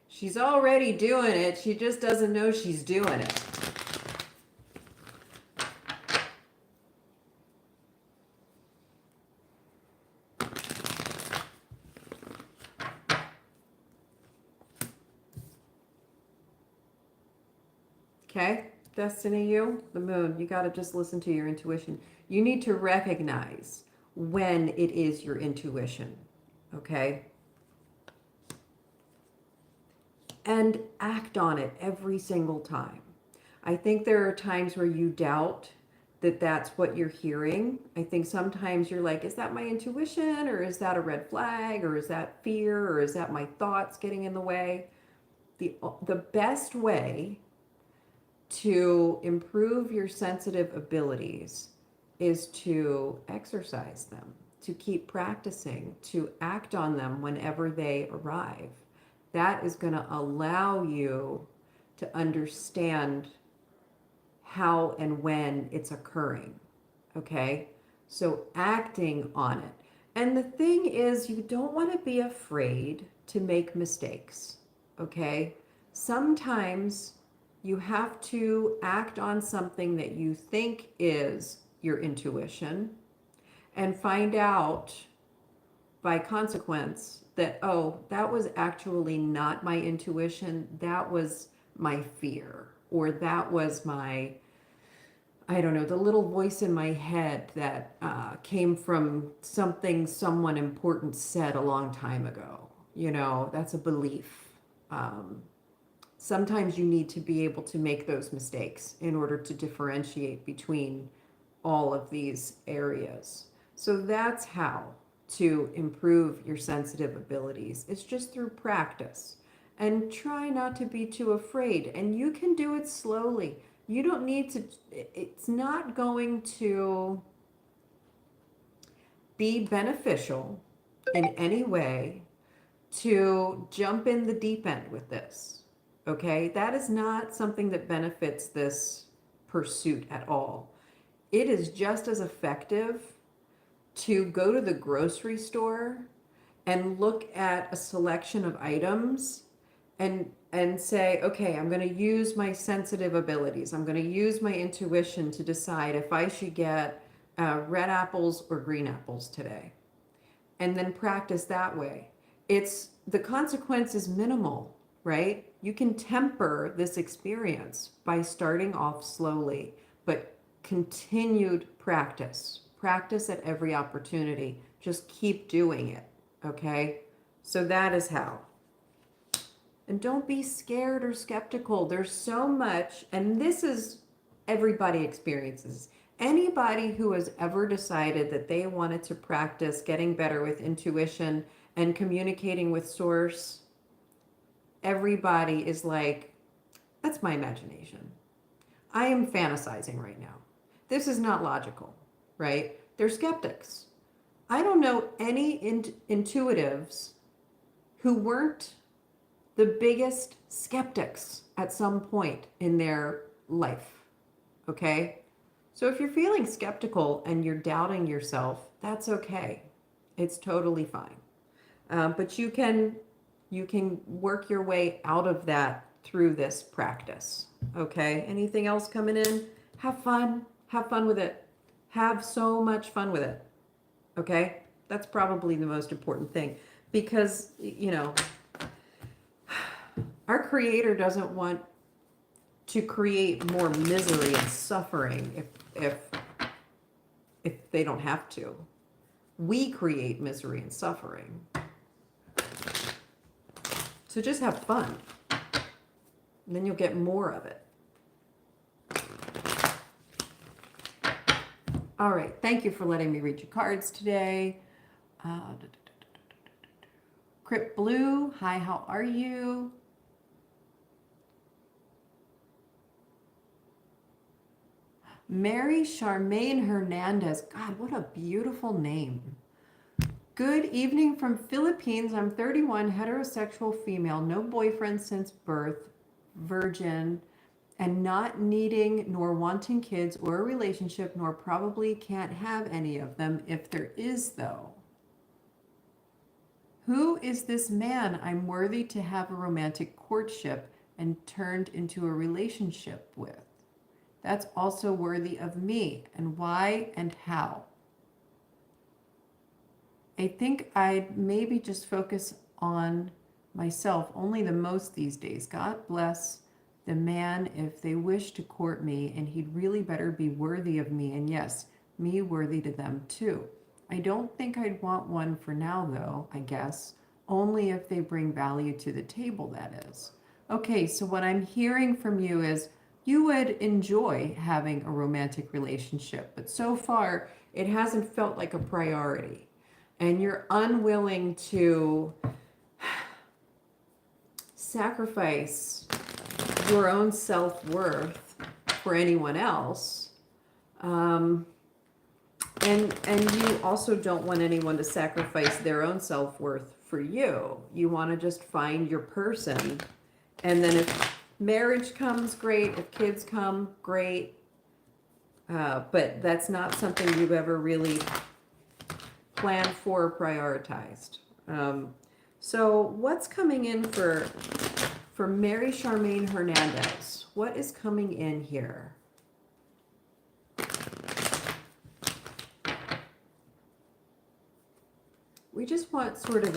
She's already doing it. She just doesn't know she's doing it. Okay, Destiny, you, the moon, you got to just listen to your intuition. You need to recognize when it is your intuition, okay? And act on it every single time. I think there are times where you doubt that that's what you're hearing. I think sometimes you're like, is that my intuition, or is that a red flag, or is that fear, or is that my thoughts getting in the way? The best way to improve your sensitive abilities is to exercise them, to keep practicing, to act on them whenever they arrive. That is going to allow you to understand how and when it's occurring. Okay? So acting on it. And the thing is, you don't want to be afraid to make mistakes. Okay? Sometimes you have to act on something that you think is your intuition and find out by consequence that, oh, that was actually not my intuition. That was my fear, or that was my, I don't know, the little voice in my head that came from something someone important said a long time ago. You know, that's a belief. Sometimes you need to be able to make those mistakes in order to differentiate between all of these areas. So that's how to improve your sensitive abilities. It's just through practice. And try not to be too afraid. And you can do it slowly. You don't need to, it's not going to be beneficial in any way to jump in the deep end with this. Okay, that is not something that benefits this pursuit at all. It is just as effective to go to the grocery store and look at a selection of items and say, okay, I'm going to use my sensitive abilities. I'm going to use my intuition to decide if I should get red apples or green apples today. And then practice that way. The consequence is minimal, right? You can temper this experience by starting off slowly, but continued practice. Practice at every opportunity. Just keep doing it, okay? So that is how. And don't be scared or skeptical. There's so much, and this is everybody experiences. Anybody who has ever decided that they wanted to practice getting better with intuition and communicating with source, everybody is like, that's my imagination. I am fantasizing right now. This is not logical, right? They're skeptics. I don't know any intuitives who weren't the biggest skeptics at some point in their life, okay? So if you're feeling skeptical and you're doubting yourself, that's okay. It's totally fine. But you can work your way out of that through this practice. Okay. Anything else coming in? Have fun. Have fun with it. Have so much fun with it. Okay. That's probably the most important thing, because, you know, our Creator doesn't want to create more misery and suffering if they don't have to. We create misery and suffering. So just have fun. And then you'll get more of it. All right. Thank you for letting me read your cards today. Crypt Blue, hi, how are you? Mary Charmaine Hernandez. God, what a beautiful name. Good evening from Philippines. I'm 31, heterosexual female, no boyfriend since birth, virgin, and not needing nor wanting kids or a relationship, nor probably can't have any of them if there is, though. Who is this man I'm worthy to have a romantic courtship and turned into a relationship with? That's also worthy of me, and why and how? I think I'd maybe just focus on myself only the most these days. God bless the man if they wish to court me, and he'd really better be worthy of me, and yes, me worthy to them too. I don't think I'd want one for now, though, I guess. Only if they bring value to the table, that is. Okay, so what I'm hearing from you is you would enjoy having a romantic relationship, but so far it hasn't felt like a priority. And you're unwilling to sacrifice your own self-worth for anyone else. And you also don't want anyone to sacrifice their own self-worth for you. You want to just find your person. And then if marriage comes, great. If kids come, great. But that's not something you've ever really planned for or prioritized. So what's coming in for Mary Charmaine Hernandez? What is coming in here? We just want sort of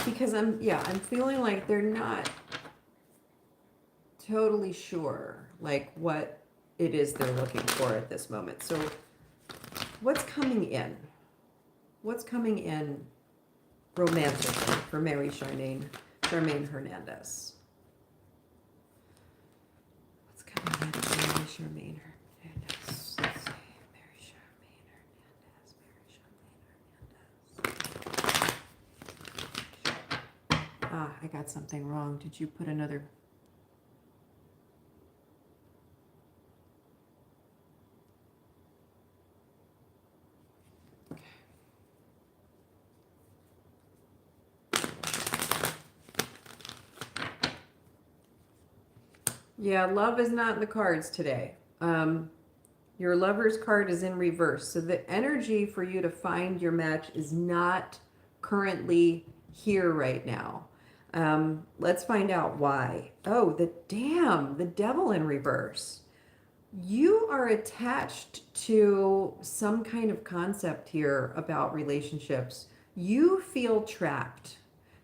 because I'm feeling like they're not totally sure like what it is they're looking for at this moment. So what's coming in? What's coming in romantically for Mary Charmaine Hernandez? What's coming in for Mary Charmaine Hernandez? Let's see. Mary Charmaine Hernandez. Ah, I got something wrong. Did you put another? Yeah, love is not in the cards today. Your lover's card is in reverse. So the energy for you to find your match is not currently here right now. Let's find out why. Oh, the devil in reverse. You are attached to some kind of concept here about relationships. You feel trapped.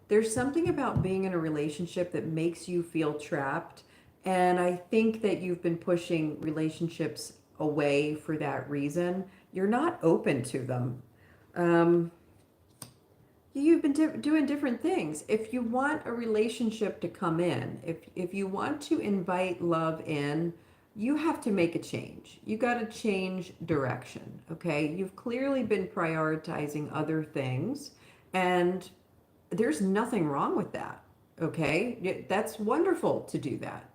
There's something about being in a relationship that makes you feel trapped. And I think that you've been pushing relationships away for that reason. You're not open to them. You've been doing different things. If you want a relationship to come in, if you want to invite love in, you have to make a change. You got to change direction, okay? You've clearly been prioritizing other things, and there's nothing wrong with that, okay? That's wonderful to do that.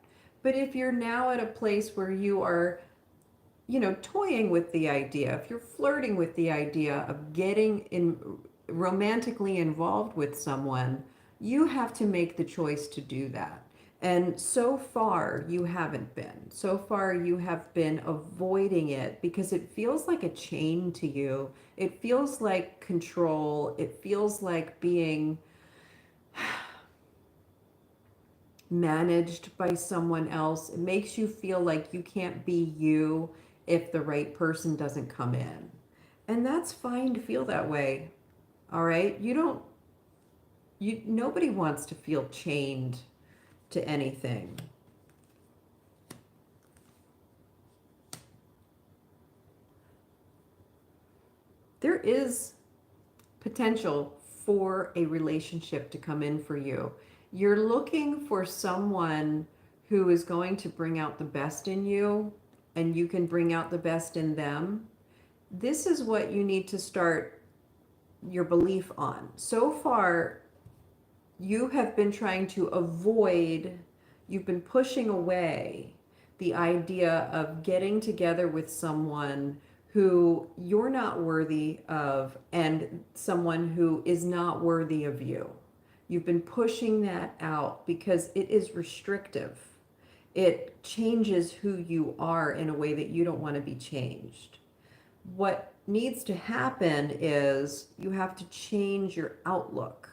But if you're now at a place where you are, toying with the idea, if you're flirting with the idea of getting romantically involved with someone, you have to make the choice to do that. And so far, you haven't been. So far, you have been avoiding it because it feels like a chain to you. It feels like control. It feels like being managed by someone else. It makes you feel like you can't be you if the right person doesn't come in. And that's fine to feel that way. All right? Nobody wants to feel chained to anything. there is potential for a relationship to come in for you. You're looking for someone who is going to bring out the best in you, and you can bring out the best in them. This is what you need to start your belief on. So far, you have been trying to avoid, you've been pushing away the idea of getting together with someone who you're not worthy of and someone who is not worthy of you. You've been pushing that out because it is restrictive. It changes who you are in a way that you don't want to be changed. What needs to happen is you have to change your outlook,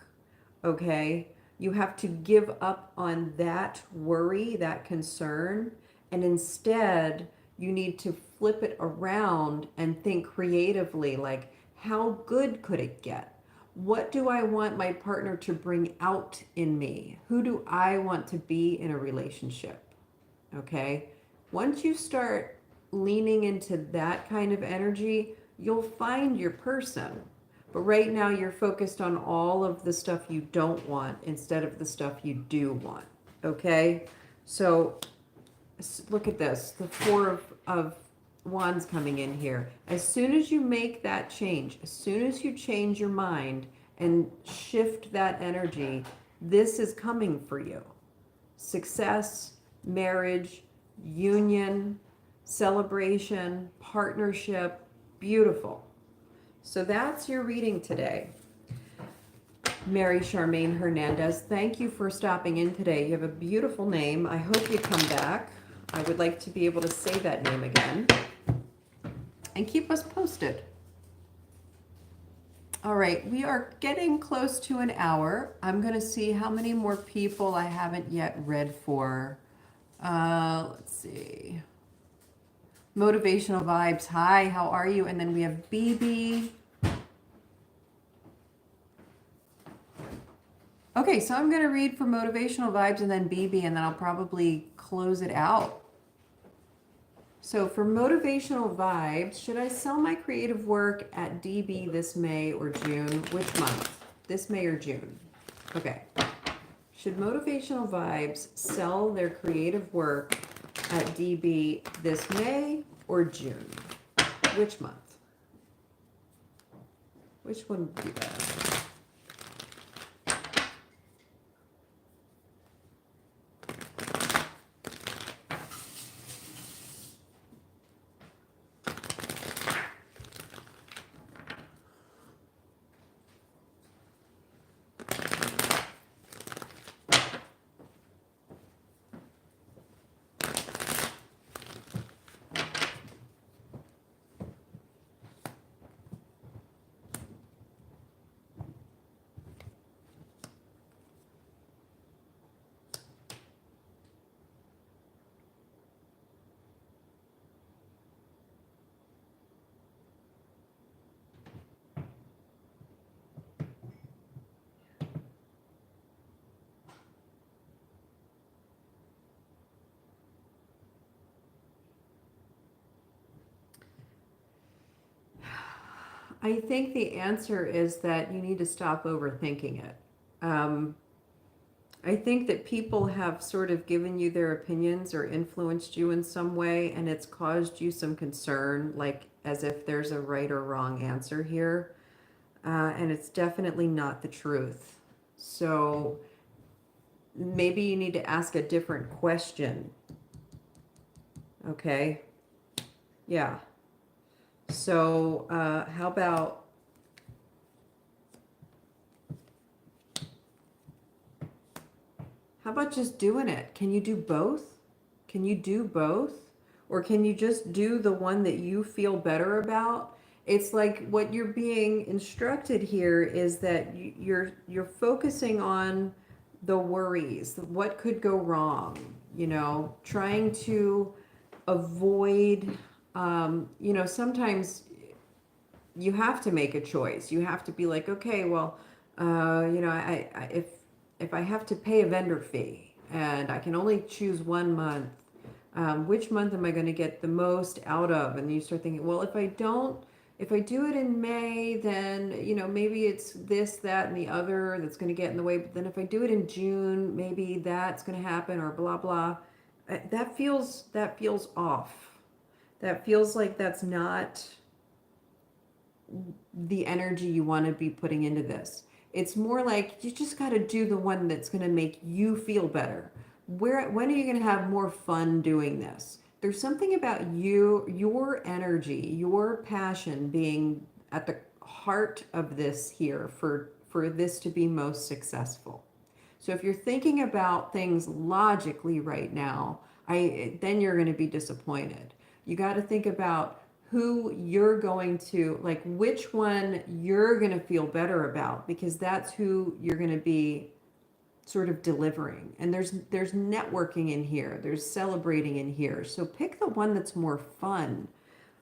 okay? You have to give up on that worry, that concern, and instead you need to flip it around and think creatively, like, how good could it get? What do I want my partner to bring out in me? Who do I want to be in a relationship? Okay? Once you start leaning into that kind of energy, you'll find your person. But right now you're focused on all of the stuff you don't want instead of the stuff you do want. Okay? So look at this, the Four of Wands coming in here. As soon as you make that change, as soon as you change your mind and shift that energy, this is coming for you. Success, marriage, union, celebration, partnership, beautiful. So that's your reading today. Mary Charmaine Hernandez, thank you for stopping in today. You have a beautiful name. I hope you come back. I would like to be able to say that name again. And keep us posted. All right, we are getting close to an hour. I'm going to see how many more people I haven't yet read for. Let's see. Motivational Vibes. Hi, how are you? And then we have BB. Okay, so I'm going to read for Motivational Vibes and then BB, and then I'll probably close it out. So for Motivational Vibes, should I sell my creative work at DB this May or June? Which month? This May or June? Okay. Should Motivational Vibes sell their creative work at DB this May or June? Which month? Which one would be better? I think the answer is that you need to stop overthinking it. I think that people have sort of given you their opinions or influenced you in some way, and it's caused you some concern, like as if there's a right or wrong answer here. And it's definitely not the truth. So maybe you need to ask a different question. Okay? Yeah. So how about just doing it? Can you do both? Can you do both? Or can you just do the one that you feel better about? It's like what you're being instructed here is that you're focusing on the worries, what could go wrong, trying to avoid, sometimes you have to make a choice. You have to be like, okay, well, if I have to pay a vendor fee and I can only choose 1 month, which month am I going to get the most out of? And you start thinking, well, if I don't If I do it in May, then, you know, maybe it's this, that, and the other that's going to get in the way. But then if I do it in June, maybe that's going to happen, or blah, blah. That feels off. That feels like that's not the energy you want to be putting into this. It's more like you just got to do the one that's going to make you feel better. When are you going to have more fun doing this? There's something about you, your energy, your passion being at the heart of this here for this to be most successful. So if you're thinking about things logically right now, then you're going to be disappointed. You got to think about who you're going to, like which one you're going to feel better about, because that's who you're going to be sort of delivering. And there's networking in here, there's celebrating in here. So pick the one that's more fun.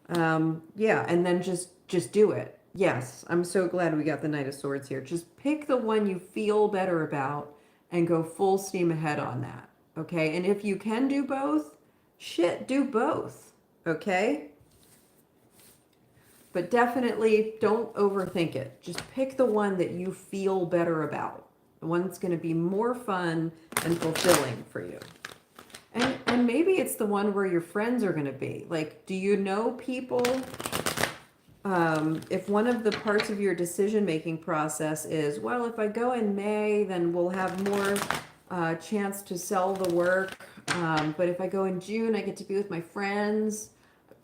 Yeah, and then just do it. Yes, I'm so glad we got the Knight of Swords here. Just pick the one you feel better about and go full steam ahead on that. Okay? And if you can do both, shit, do both. Okay? But definitely don't overthink it. Just pick the one that you feel better about. The one that's going to be more fun and fulfilling for you. And maybe it's the one where your friends are going to be. Like, do you know people? If one of the parts of your decision-making process is, well, if I go in May, then we'll have more chance to sell the work. But if I go in June, I get to be with my friends.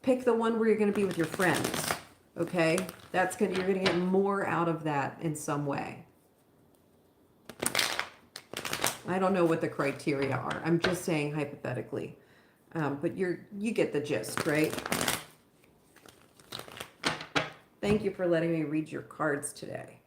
Pick the one where you're going to be with your friends. Okay? You're going to get more out of that in some way. I don't know what the criteria are. I'm just saying hypothetically. But you get the gist, right? Thank you for letting me read your cards today.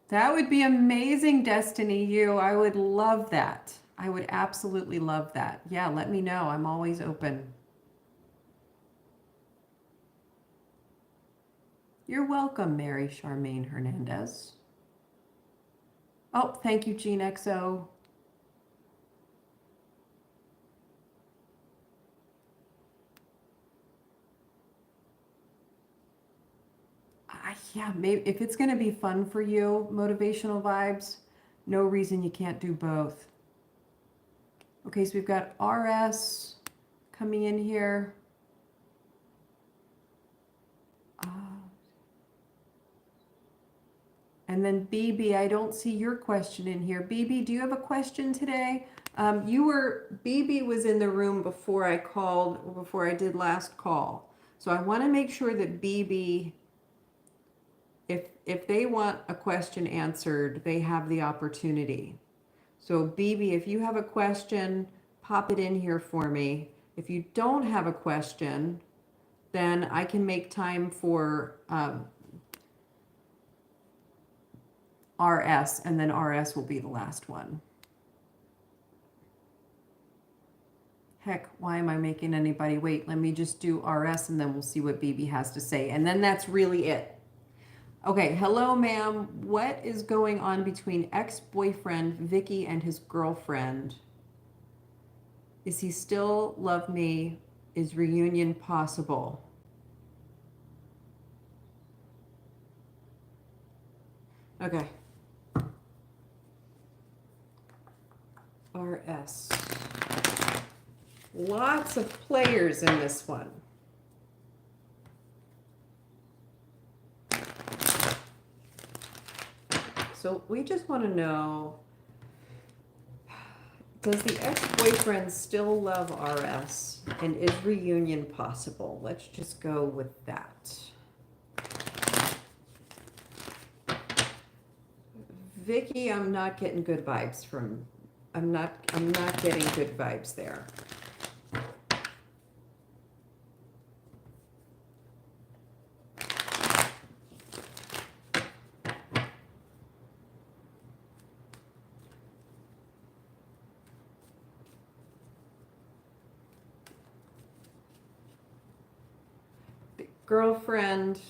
That would be amazing, Destiny You. I would love that. I would absolutely love that. Yeah, let me know. I'm always open. You're welcome, Mary Charmaine Hernandez. Oh, thank you, Gene XO. Yeah, maybe if it's going to be fun for you, motivational vibes, no reason you can't do both. Okay, so we've got RS coming in here. And then BB, I don't see your question in here. BB, do you have a question today? BB was in the room before I did last call. So I want to make sure that BB, if they want a question answered, they have the opportunity. So BB, if you have a question, pop it in here for me. If you don't have a question, then I can make time for RS, and then RS will be the last one. Heck, why am I making anybody wait? Let me just do RS and then we'll see what BB has to say. And then that's really it. Okay, hello, ma'am. What is going on between ex-boyfriend Vicky and his girlfriend? Is he still love me? Is reunion possible? Okay. RS. Lots of players in this one. So we just want to know, does the ex-boyfriend still love RS? And is reunion possible? Let's just go with that. Vicky, I'm not getting good vibes from. I'm not getting good vibes there. Girlfriend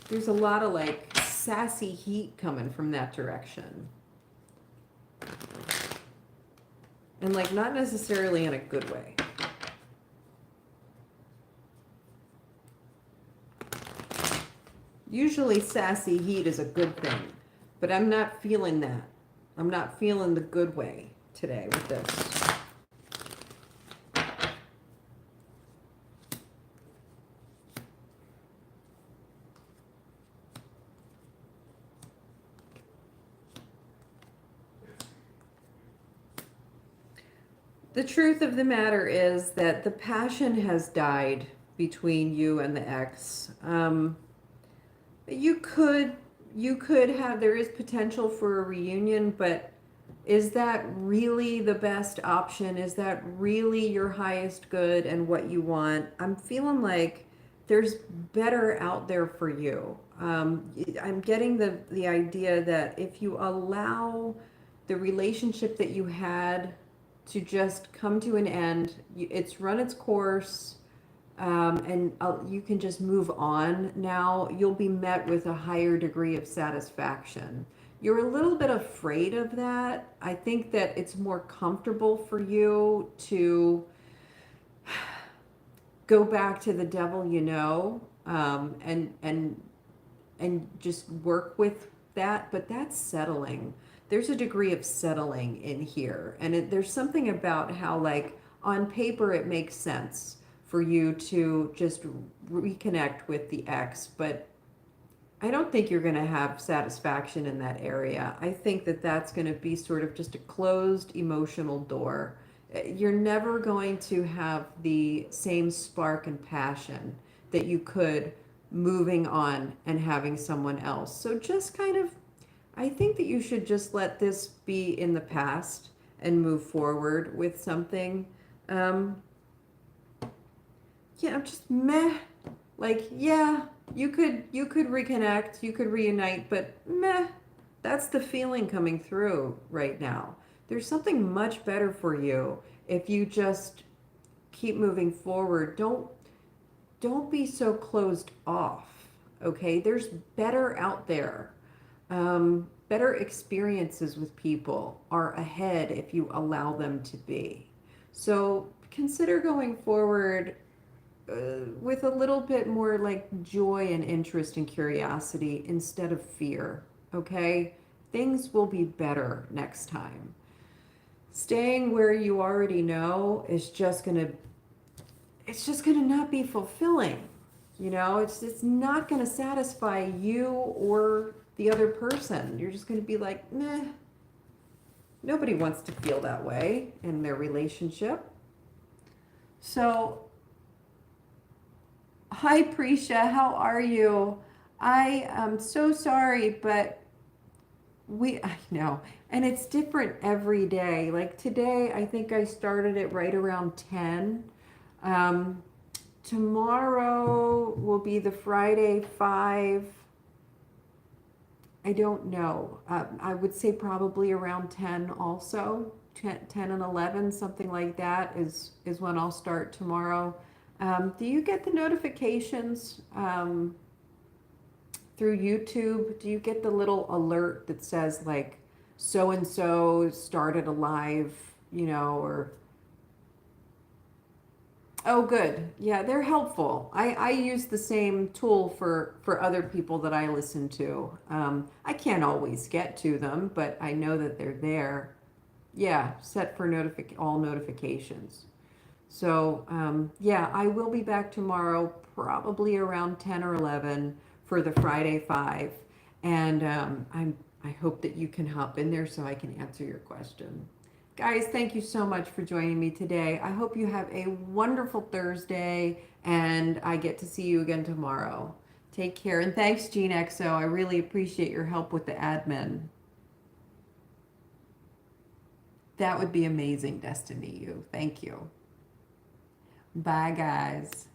There's a lot of like sassy heat coming from that direction. And like not necessarily in a good way. Usually sassy heat is a good thing, but I'm not feeling that. I'm not feeling the good way today with this. The truth of the matter is that the passion has died between you and the ex. You could have, there is potential for a reunion, but is that really the best option? Is that really your highest good and what you want? I'm feeling like there's better out there for you. I'm getting the idea that if you allow the relationship that you had to just come to an end, it's run its course, and you can just move on now, you'll be met with a higher degree of satisfaction. You're a little bit afraid of that. I think that it's more comfortable for you to go back to the devil you know, and just work with that, but that's settling. There's a degree of settling in here, and there's something about how, like, on paper it makes sense for you to just reconnect with the ex, but I don't think you're going to have satisfaction in that area. I think that that's going to be sort of just a closed emotional door. You're never going to have the same spark and passion that you could moving on and having someone else. So just kind of, I think that you should just let this be in the past and move forward with something. Yeah, I'm just meh. Like, yeah, you could reconnect, you could reunite, but meh. That's the feeling coming through right now. There's something much better for you if you just keep moving forward. Don't be so closed off. Okay, there's better out there. Better experiences with people are ahead if you allow them to be. So consider going forward with a little bit more like joy and interest and curiosity instead of fear. Okay, things will be better next time. Staying where you already know is just gonna, it's just gonna not be fulfilling. You know, it's not gonna satisfy you or the other person. You're just gonna be like, meh. Nobody wants to feel that way in their relationship. So, hi Prisha, how are you? I am so sorry, but I know, and it's different every day. Like today, I think I started it right around 10. Tomorrow will be the Friday 5. I don't know. I would say probably around 10 also. 10 and 11, something like that is when I'll start tomorrow. Do you get the notifications through YouTube? Do you get the little alert that says like so-and-so started a live, you know, or... Oh, good. Yeah, they're helpful. I use the same tool for other people that I listen to. I can't always get to them, but I know that they're there. Yeah, set for all notifications. So, yeah, I will be back tomorrow, probably around 10 or 11 for the Friday 5. And I hope that you can hop in there so I can answer your question. Guys, thank you so much for joining me today. I hope you have a wonderful Thursday, and I get to see you again tomorrow. Take care, and thanks, Gene XO. I really appreciate your help with the admin. That would be amazing, Destiny. Thank you. Bye, guys.